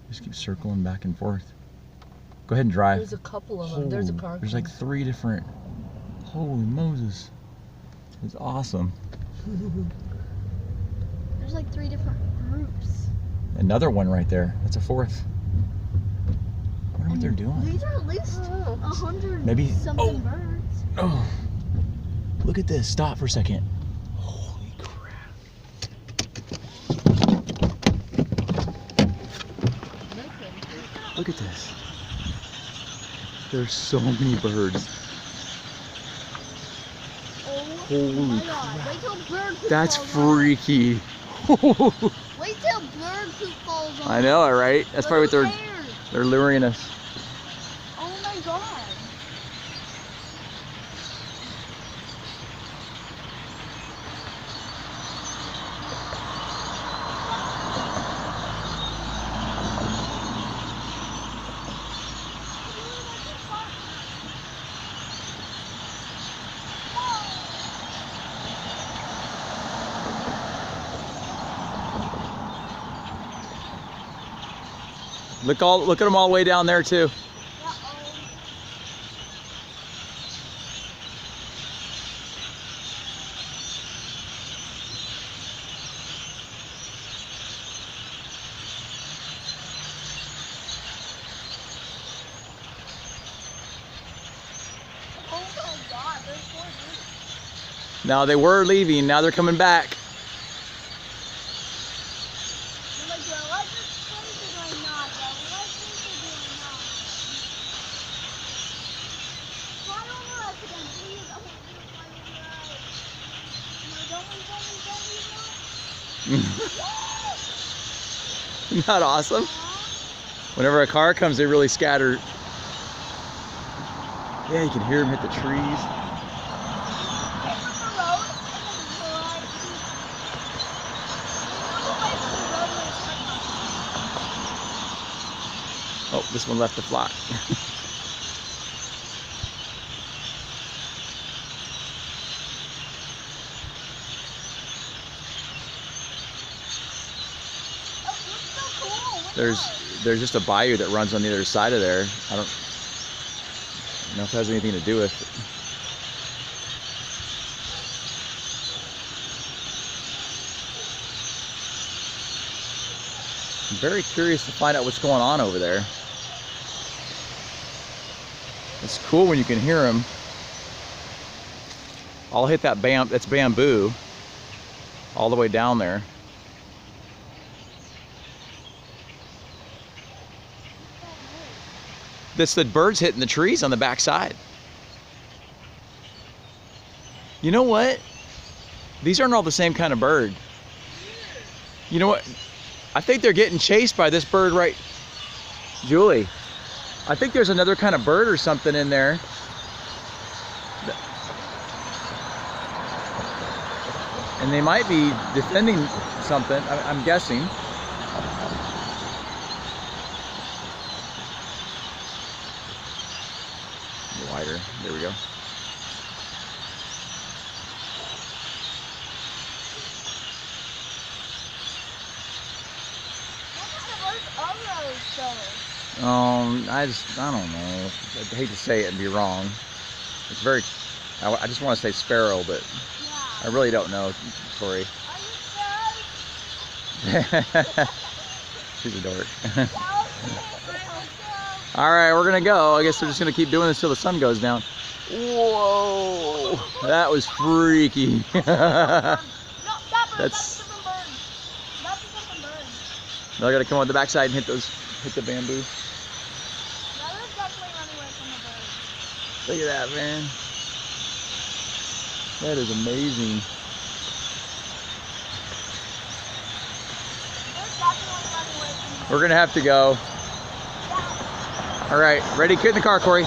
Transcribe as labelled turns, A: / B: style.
A: Just keep circling back and forth. Go ahead and drive.
B: There's a couple of them. There's a car.
A: There's like 3 different. Holy Moses. It's awesome.
C: There's like 3 different groups.
A: Another one right there. That's a 4th. I wonder what they're doing.
C: These are at least 100
A: Maybe
C: something birds.
A: Oh, look at this. Stop for a second. Holy crap. Look at this. There's so many birds.
C: Oh
A: Holy
C: my
A: crap.
C: God. Wait till bird poop
A: That's
C: falls
A: freaky.
C: on. Wait till bird poop falls on.
A: I know, right? That's probably what
C: Little hairs.
A: they're luring us.
C: Oh my God.
A: Look at them all the way down there too.
C: Oh my God, there's 4 groups.
A: Now they were leaving, now they're coming back.
C: I'm like, do I like this place or do I not? Do I like this or do I not? Well, I don't know. I could leave. I won't do it while you're right. No, don't leave.
A: Isn't that awesome? Whenever a car comes, they really scatter. Yeah, you can hear them hit the trees. Oh, this one left the flock. There's just a bayou that runs on the other side of there. I don't know if it has anything to do with it. I'm very curious to find out what's going on over there. It's cool when you can hear them. I'll hit that that's bamboo all the way down there. That's the birds hitting the trees on the back side. You know what? These aren't all the same kind of bird. You know what? I think they're getting chased by this bird right. Julie, I think there's another kind of bird or something in there. And they might be defending something, I'm guessing. Wider, there we go. I don't know. I hate to say it and be wrong. It's very, I just want to say sparrow, but I really don't know, Tori. She's a dork. All right, we're gonna go. I guess we're just gonna keep doing this till the sun goes down. Whoa, that was freaky. That's. Now I gotta come on the backside and hit the bamboo. Look at that, man. That is amazing. We're gonna have to go. All right, ready? Get in the car, Corey.